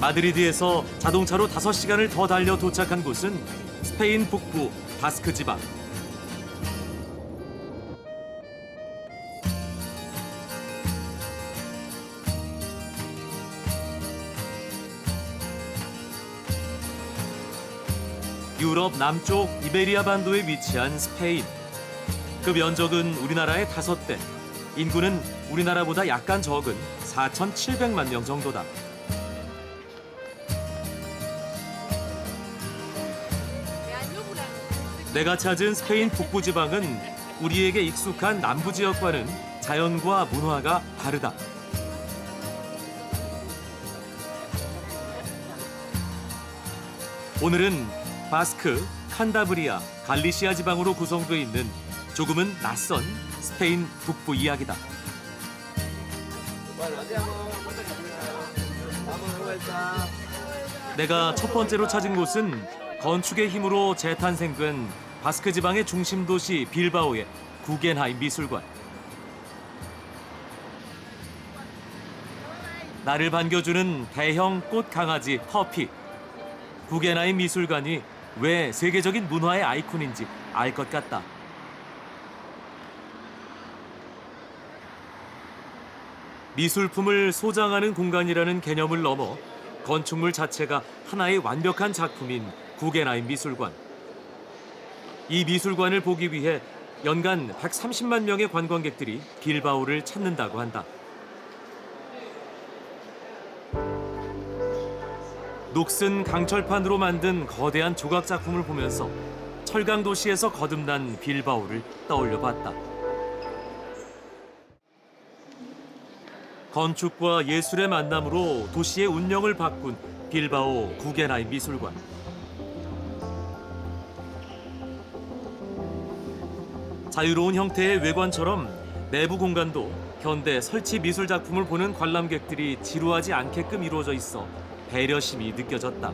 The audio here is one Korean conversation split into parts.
마드리드에서 자동차로 5시간을 더 달려 도착한 곳은 스페인 북부 바스크 지방. 유럽 남쪽 이베리아 반도에 위치한 스페인. 그 면적은 우리나라의 5배, 인구는 우리나라보다 약간 적은 4,700만 명 정도다. 내가 찾은 스페인 북부 지방은 우리에게 익숙한 남부 지역과는 자연과 문화가 다르다. 오늘은 바스크, 칸다브리아, 갈리시아 지방으로 구성되어 있는 조금은 낯선 스페인 북부 이야기다. 내가 첫 번째로 찾은 곳은 건축의 힘으로 재탄생된 바스크 지방의 중심 도시 빌바오의 구겐하임 미술관. 나를 반겨주는 대형 꽃 강아지 퍼피. 구겐하임 미술관이 왜 세계적인 문화의 아이콘인지 알 것 같다. 미술품을 소장하는 공간이라는 개념을 넘어 건축물 자체가 하나의 완벽한 작품인 구겐하임 미술관. 이 미술관을 보기 위해 연간 130만 명의 관광객들이 빌바오를 찾는다고 한다. 녹슨 강철판으로 만든 거대한 조각 작품을 보면서 철강 도시에서 거듭난 빌바오를 떠올려봤다. 건축과 예술의 만남으로 도시의 운명을 바꾼 빌바오 구겐하임 미술관. 자유로운 형태의 외관처럼 내부 공간도 현대 설치 미술 작품을 보는 관람객들이 지루하지 않게끔 이루어져 있어 배려심이 느껴졌다.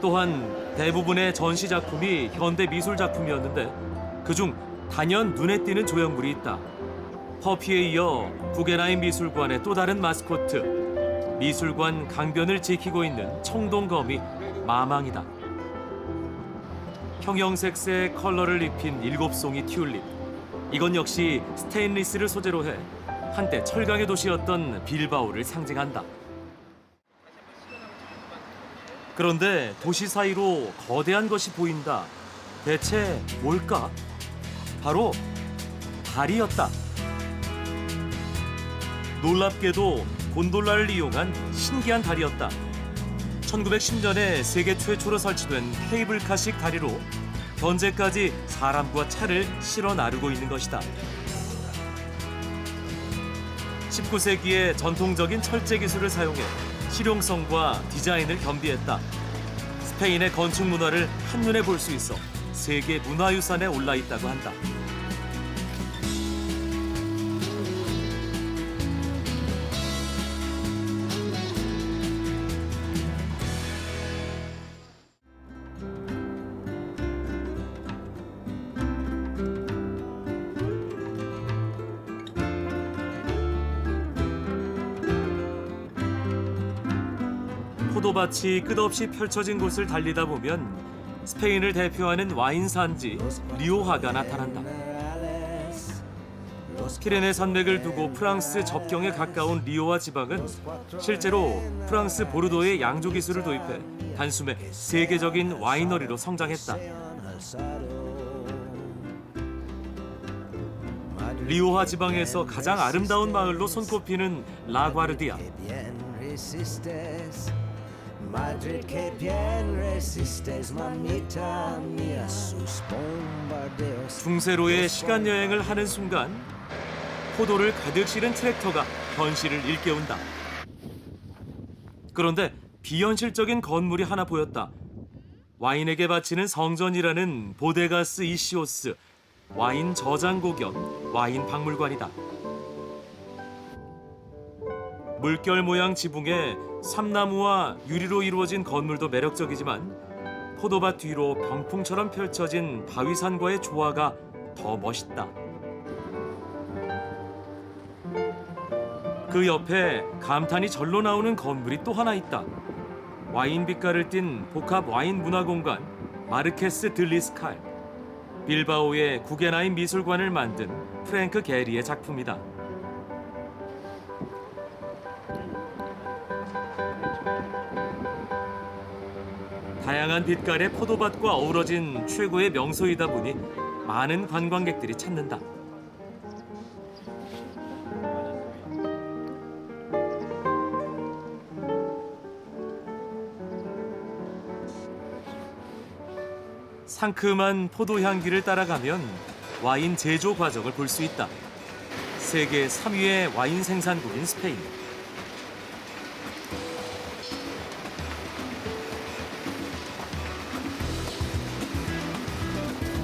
또한 대부분의 전시 작품이 현대 미술 작품이었는데 그중 단연 눈에 띄는 조형물이 있다. 퍼피에 이어 구겐하임 미술관의 또 다른 마스코트, 미술관 강변을 지키고 있는 청동거미 마망이다. 형형색색 컬러를 입힌 7송이 튤립. 이건 역시 스테인리스를 소재로 해 한때 철강의 도시였던 빌바오를 상징한다. 그런데 도시 사이로 거대한 것이 보인다. 대체 뭘까? 바로 달이었다. 놀랍게도 곤돌라를 이용한 신기한 달이었다. 1910년에 세계 최초로 설치된 케이블카식 다리로 현재까지 사람과 차를 실어 나르고 있는 것이다. 19세기의 전통적인 철제 기술을 사용해 실용성과 디자인을 겸비했다. 스페인의 건축 문화를 한눈에 볼 수 있어 세계 문화유산에 올라 있다고 한다. 포도밭이 끝없이 펼쳐진 곳을 달리다 보면 스페인을 대표하는 와인 산지 리오하가 나타난다. 피레네 산맥을 두고 프랑스 접경에 가까운 리오하 지방은 실제로 프랑스 보르도의 양조 기술을 도입해 단숨에 세계적인 와이너리로 성장했다. 리오하 지방에서 가장 아름다운 마을로 손꼽히는 라과르디아. 중세로의 시간 여행을 하는 순간 포도를 가득 실은 트랙터가 현실을 일깨운다. 그런데 비현실적인 건물이 하나 보였다. 와인에게 바치는 성전이라는 보데가스 이시오스, 와인 저장고 겸 와인 박물관이다. 물결 모양 지붕에 삼나무와 유리로 이루어진 건물도 매력적이지만 포도밭 뒤로 병풍처럼 펼쳐진 바위산과의 조화가 더 멋있다. 그 옆에 감탄이 절로 나오는 건물이 또 하나 있다. 와인 빛깔을 띤 복합 와인 문화공간 마르케스 들리스칼. 빌바오의 구겐하임 미술관을 만든 프랭크 게리의 작품이다. 다양한 빛깔의 포도밭과 어우러진 최고의 명소이다 보니 많은 관광객들이 찾는다. 상큼한 포도 향기를 따라가면 와인 제조 과정을 볼 수 있다. 세계 3위의 와인 생산국인 스페인.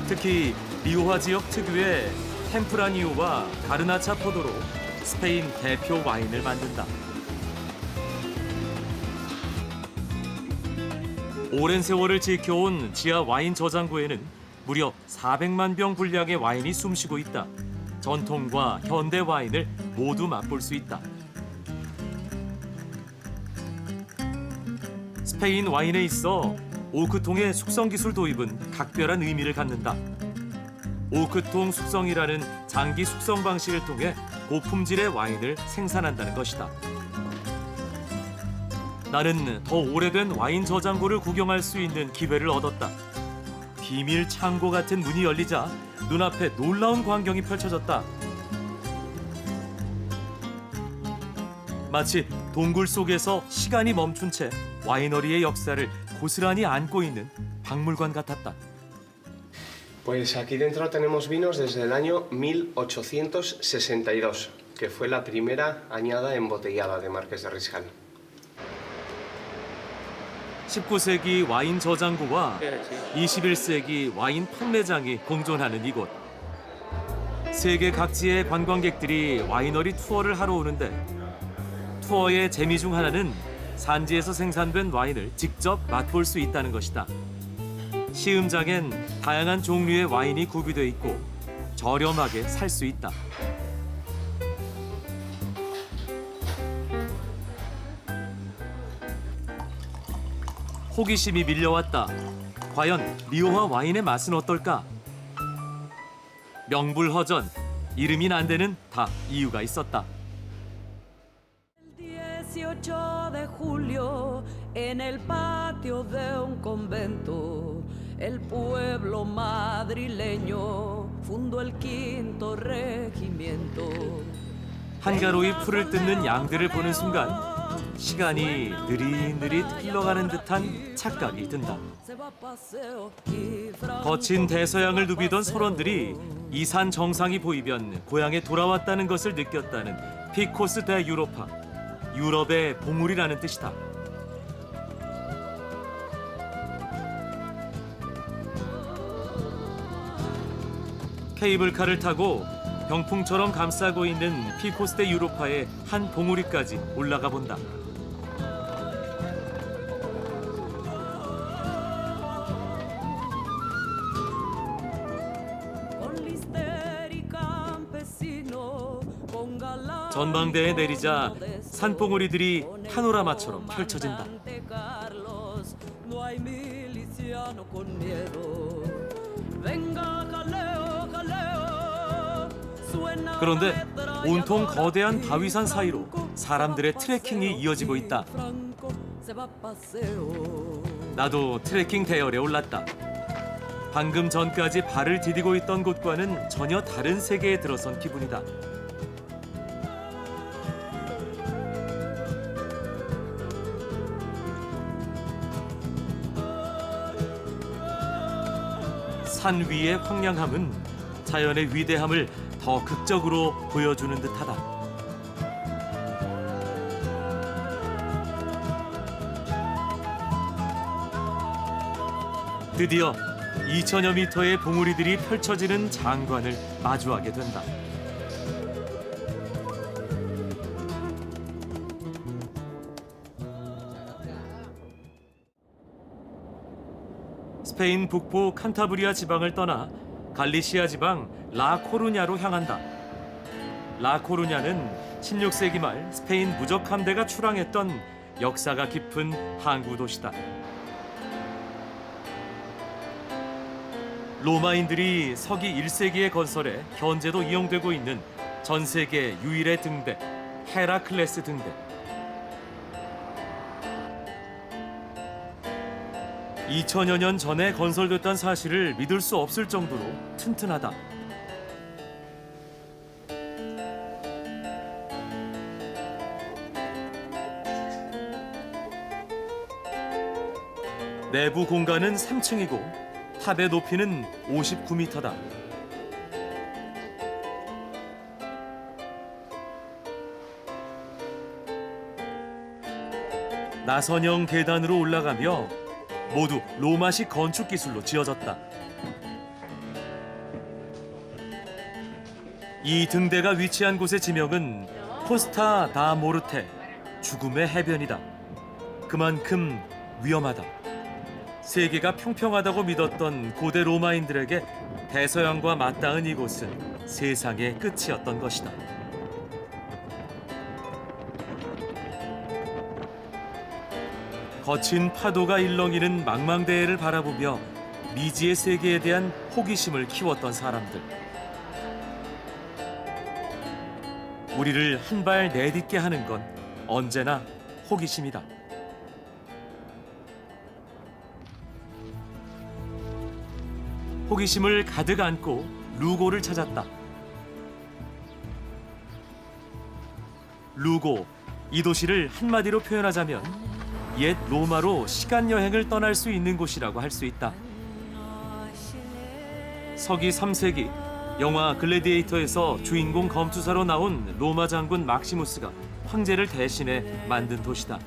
특히 리오화 지역 특유의 템프라니오와 가르나차 포도로 스페인 대표 와인을 만든다. 오랜 세월을 지켜온 지하 와인 저장고에는 무려 400만 병 분량의 와인이 숨쉬고 있다. 전통과 현대 와인을 모두 맛볼 수 있다. 스페인 와인에 있어 오크통의 숙성 기술 도입은 각별한 의미를 갖는다. 오크통 숙성이라는 장기 숙성 방식을 통해 고품질의 와인을 생산한다는 것이다. 나는 더 오래된 와인 저장고를 구경할 수 있는 기회를 얻었다. 비밀 창고 같은 문이 열리자 눈앞에 놀라운 광경이 펼쳐졌다. 마치 동굴 속에서 시간이 멈춘 채 와이너리의 역사를 고스란히 안고 있는 박물관 같았다. Pues aquí dentro tenemos vinos desde el año 1862, que fue la primera añada embotellada de Marqués de Riscal. 19세기 와인 저장고와 21세기 와인 판매장이 공존하는 이곳. 세계 각지의 관광객들이 와이너리 투어를 하러 오는데 투어의 재미 중 하나는 산지에서 생산된 와인을 직접 맛볼 수 있다는 것이다. 시음장엔 다양한 종류의 와인이 구비돼 있고 저렴하게 살 수 있다. 호기심이 밀려왔다. 과연 리오화 와인의 맛은 어떨까? 명불허전, 이름이 난 데는 다 이유가 있었다. 18 de julio, en el patio de un convento, el pueblo madrileño fundó el quinto regimiento. 한가로이 풀을 뜯는 양들을 보는 순간 시간이 느릿느릿 흘러가는 듯한 착각이 든다. 거친 대서양을 누비던 선원들이 이 산 정상이 보이면 고향에 돌아왔다는 것을 느꼈다는 피코스 대 유로파, 유럽의 봉우리라는 뜻이다. 케이블카를 타고 병풍처럼 감싸고 있는 피코스 대 유로파의 한 봉우리까지 올라가 본다. 전망대에 내리자 산봉우리들이 파노라마처럼 펼쳐진다. 그런데 온통 거대한 바위산 사이로 사람들의 트레킹이 이어지고 있다. 나도 트레킹 대열에 올랐다. 방금 전까지 발을 디디고 있던 곳과는 전혀 다른 세계에 들어선 기분이다. 산 위의 황량함은 자연의 위대함을 더 극적으로 보여주는 듯하다. 드디어 2000여 미터의 봉우리들이 펼쳐지는 장관을 마주하게 된다. 스페인 북부 칸타브리아 지방을 떠나 갈리시아 지방 라코루냐로 향한다. 라코루냐는 16세기 말 스페인 무적 함대가 출항했던 역사가 깊은 항구 도시다. 로마인들이 서기 1세기에 건설해 현재도 이용되고 있는 전 세계 유일의 등대, 헤라클레스 등대. (2000여 년) 전에 건설됐다는 사실을 믿을 수 없을 정도로 튼튼하다. 내부 공간은 3층이고 탑의 높이는 59m다. 나선형 계단으로 올라가며 모두 로마식 건축 기술로 지어졌다. 이 등대가 위치한 곳의 지명은 코스타 다 모르테, 죽음의 해변이다. 그만큼 위험하다. 세계가 평평하다고 믿었던 고대 로마인들에게 대서양과 맞닿은 이곳은 세상의 끝이었던 것이다. 거친 파도가 일렁이는 망망대해를 바라보며 미지의 세계에 대한 호기심을 키웠던 사람들. 우리를 한 발 내딛게 하는 건 언제나 호기심이다. 호기심을 가득 안고 루고를 찾았다. 루고, 이 도시를 한마디로 표현하자면 옛 로마로 시간 여행을 떠날 수 있는 곳이라고 할 수 있다. 서기 3세기 영화 글래디에이터에서 주인공 검투사로 나온 로마 장군 막시무스가 황제를 대신해 만든 도시다.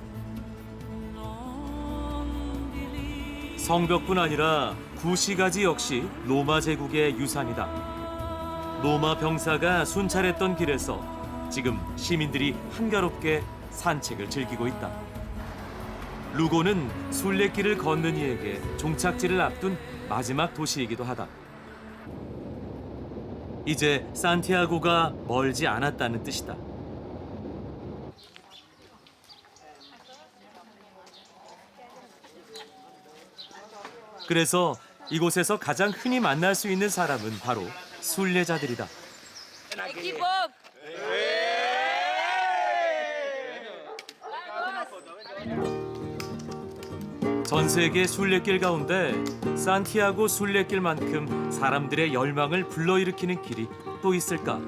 성벽뿐 아니라 구시가지 역시 로마 제국의 유산이다. 로마 병사가 순찰했던 길에서 지금 시민들이 한가롭게 산책을 즐기고 있다. 루고는 순례길을 걷는 이에게 종착지를 앞둔 마지막 도시이기도 하다. 이제 산티아고가 멀지 않았다는 뜻이다. 그래서 이곳에서 가장 흔히 만날 수 있는 사람은 바로 순례자들이다. 전 세계 순례길 가운데 산티아고 순례길만큼 사람들의 열망을 불러일으키는 길이 또 있을까?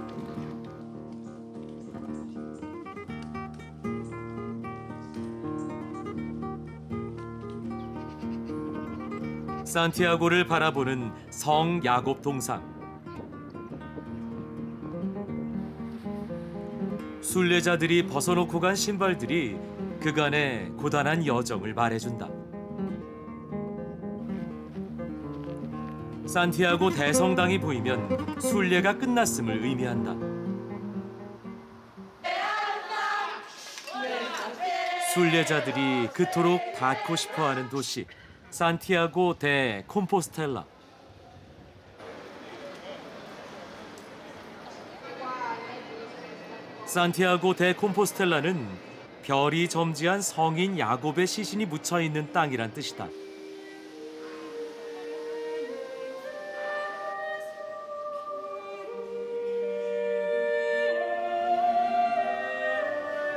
산티아고를 바라보는 성 야곱 동상. 순례자들이 벗어놓고 간 신발들이 그간의 고단한 여정을 말해준다. 산티아고 대성당이 보이면 순례가 끝났음을 의미한다. 순례자들이 그토록 닿고 싶어하는 도시, 산티아고 데 콤포스텔라. 산티아고 데 콤포스텔라는 별이 점지한 성인 야곱의 시신이 묻혀 있는 땅이란 뜻이다.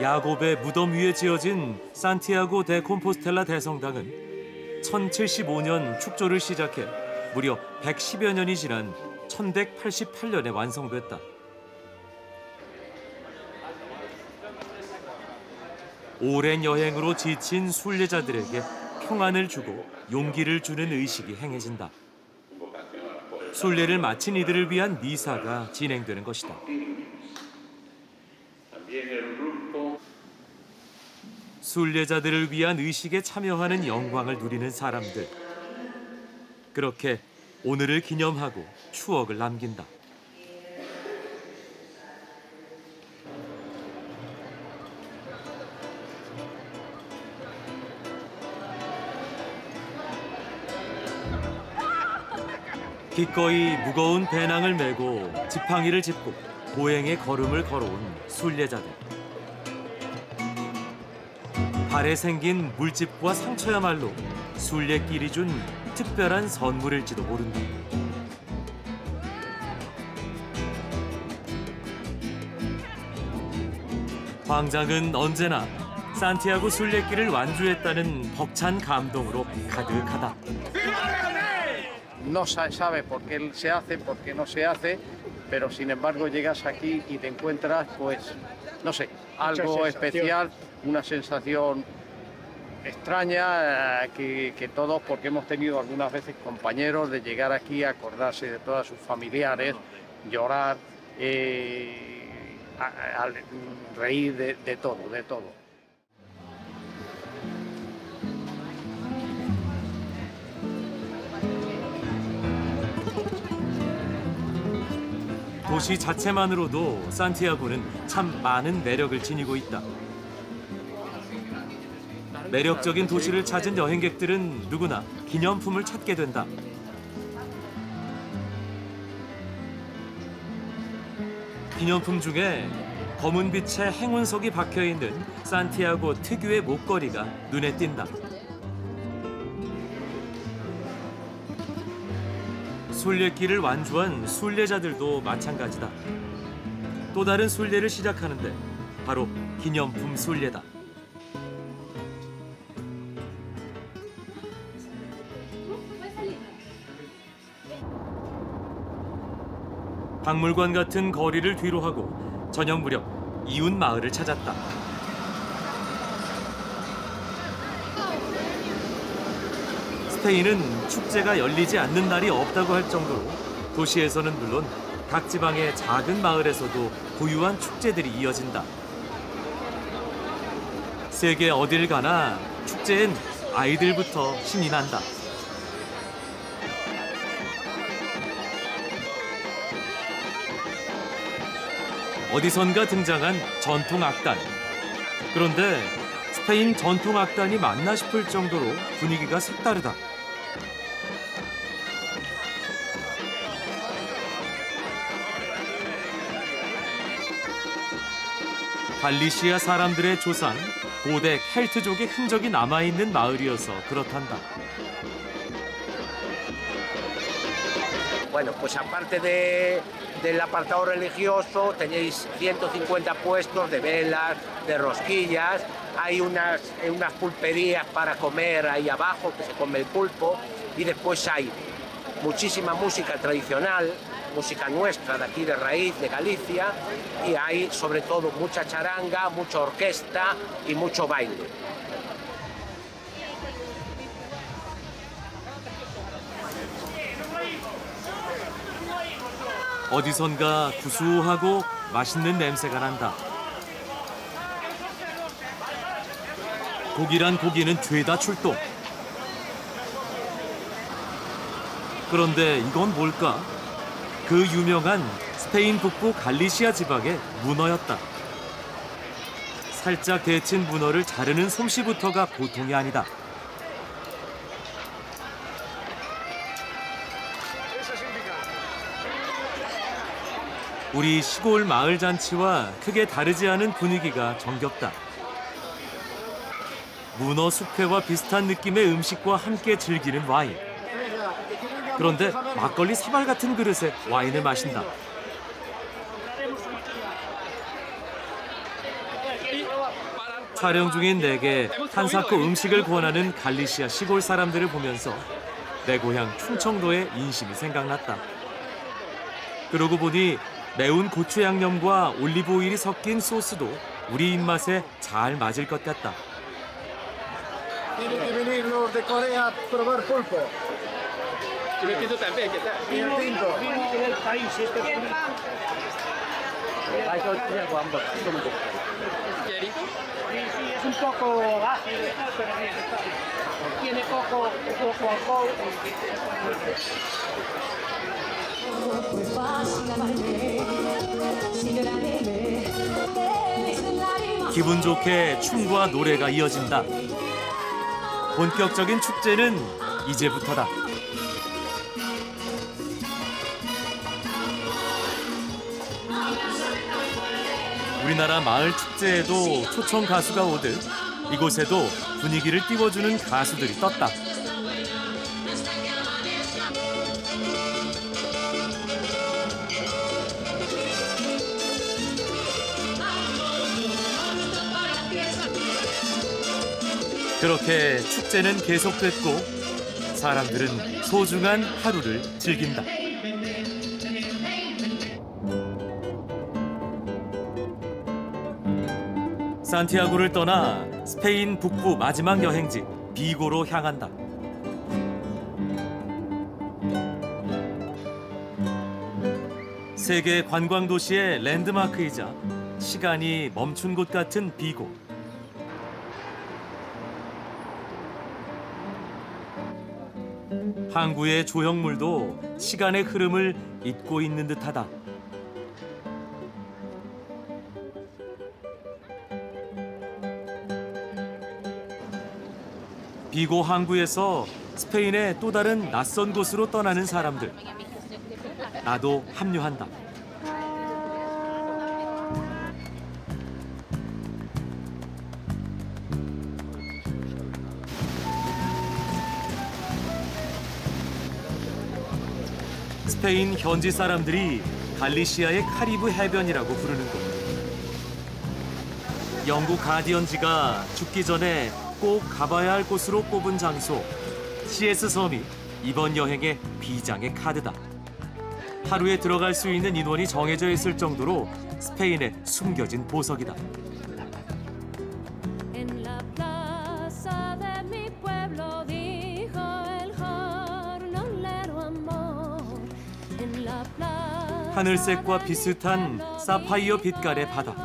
야곱의 무덤 위에 지어진 산티아고 데 콤포스텔라 대성당은 1075년 축조를 시작해 무려 110여 년이 지난 1188년에 완성됐다. 오랜 여행으로 지친 순례자들에게 평안을 주고 용기를 주는 의식이 행해진다. 순례를 마친 이들을 위한 미사가 진행되는 것이다. 순례자들을 위한 의식에 참여하는 영광을 누리는 사람들. 그렇게 오늘을 기념하고 추억을 남긴다. 기꺼이 무거운 배낭을 메고 지팡이를 짚고 보행의 걸음을 걸어온 순례자들. 발에 생긴 물집과 상처야말로 순례길이 준 특별한 선물일지도 모른다. 광장은 언제나 산티아고 순례길을 완주했다는 벅찬 감동으로 가득하다. No sabe por qué se hace, por qué no se hace, pero sin embargo llegas aquí y te encuentras, pues, no sé, algo especial, una sensación extraña que todos, porque hemos tenido algunas veces compañeros de llegar aquí a acordarse de todos sus familiares, llorar, reír de todo, de todo. 도시 자체만으로도 산티아고는 참 많은 매력을 지니고 있다. 매력적인 도시를 찾은 여행객들은 누구나 기념품을 찾게 된다. 기념품 중에 검은 빛의 행운석이 박혀있는 산티아고 특유의 목걸이가 눈에 띈다. 순례길을 완주한 순례자들도 마찬가지다. 또 다른 순례를 시작하는데 바로 기념품 순례다. 박물관 같은 거리를 뒤로 하고 저녁 무렵 이웃 마을을 찾았다. 스페인은 축제가 열리지 않는 날이 없다고 할 정도로 도시에서는 물론 각 지방의 작은 마을에서도 고유한 축제들이 이어진다. 세계 어딜 가나 축제엔 아이들부터 신이 난다. 어디선가 등장한 전통 악단. 그런데 스페인 전통 악단이 맞나 싶을 정도로 분위기가 색다르다. 갈리시아 사람들의 조상, 고대 켈트족의 흔적이 남아있는 마을이어서 그렇단다. Bueno, pues aparte del apartado religioso, tenéis 150 puestos de velas, de rosquillas, hay unas pulperías para comer ahí abajo, que se come el pulpo, y después hay muchísima música tradicional, música nuestra de aquí de raíz, de Galicia, y hay sobre todo mucha charanga, mucha orquesta y mucho baile. 어디선가 구수하고 맛있는 냄새가 난다. 고기란 고기는 죄다 출동. 그런데 이건 뭘까? 그 유명한 스페인 북부 갈리시아 지방의 문어였다. 살짝 데친 문어를 자르는 솜씨부터가 보통이 아니다. 우리 시골 마을 잔치와 크게 다르지 않은 분위기가 정겹다. 문어 숙회와 비슷한 느낌의 음식과 함께 즐기는 와인. 그런데 막걸리 사발 같은 그릇에 와인을 마신다. 촬영 중인 내게 한사코 음식을 권하는 갈리시아 시골 사람들을 보면서 내 고향 충청도의 인심이 생각났다. 그러고 보니 매운 고추 양념과 올리브 오일이 섞인 소스도 우리 입맛에 잘 맞을 것 같다. Tienen que venir los de Corea a probar pulpo. Y el tinto también, ¿qué tal? Y el tinto. del país, este es un poco ácido, pero bien, está bien. Tiene poco alcohol. 기분 좋게 춤과 노래가 이어진다. 본격적인 축제는 이제부터다. 우리나라 마을 축제에도 초청 가수가 오듯 이곳에도 분위기를 띄워주는 가수들이 떴다. 그렇게 축제는 계속됐고 사람들은 소중한 하루를 즐긴다. 산티아고를 떠나 스페인 북부 마지막 여행지 비고로 향한다. 세계 관광 도시의 랜드마크이자 시간이 멈춘 곳 같은 비고. 항구의 조형물도 시간의 흐름을 잇고 있는 듯하다. 비고 항구에서 스페인의 또 다른 낯선 곳으로 떠나는 사람들. 나도 합류한다. 스페인 현지 사람들이 갈리시아의 카리브 해변이라고 부르는 곳. 영국 가디언지가 죽기 전에 꼭 가봐야 할 곳으로 꼽은 장소 CS 섬이 이번 여행의 비장의 카드다. 하루에 들어갈 수 있는 인원이 정해져 있을 정도로 스페인의 숨겨진 보석이다. En la plaza de mi pueblo dijo el jornalero amor. En la plaza 하늘색과 비슷한 사파이어 빛깔의 바다.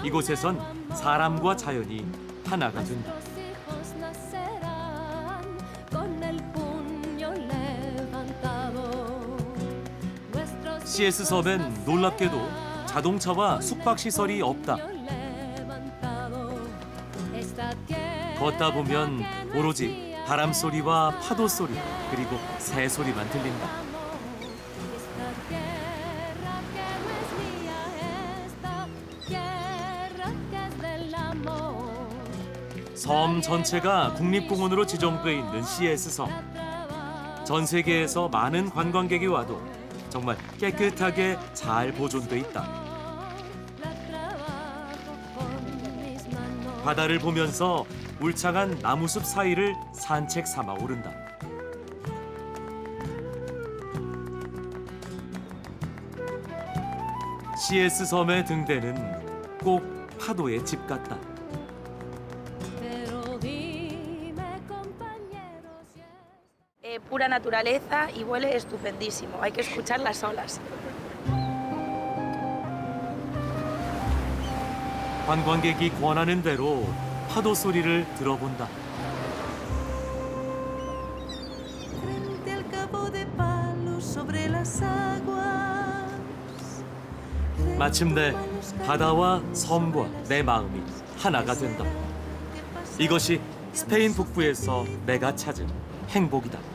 이곳에선 사람과 자연이 하나가 된다. nuestros hijos nacerán con el puño levantado. Nuestros CS 섬엔 놀랍게도 자동차와 숙박시설이 없다. 걷다 보면 오로지 바람 소리와 파도 소리 그리고 새 소리만 들린다. 섬 전체가 국립공원으로 지정돼 있는 CS 섬. 전 세계에서 많은 관광객이 와도 정말 깨끗하게 잘 보존돼 있다. 바다를 보면서 울창한 나무숲 사이를 산책 삼아 오른다. CS 섬의 등대는 꼭 파도의 집 같다. Pura naturaleza y huele estupendísimo. Hay que escuchar las olas. 관광객이 권하는 대로 파도 소리를 들어본다. Frente al cabo de palos sobre las aguas. 마침내 바다와 섬과 내 마음이 하나가 된다. 이것이 스페인 북부에서 내가 찾은 행복이다.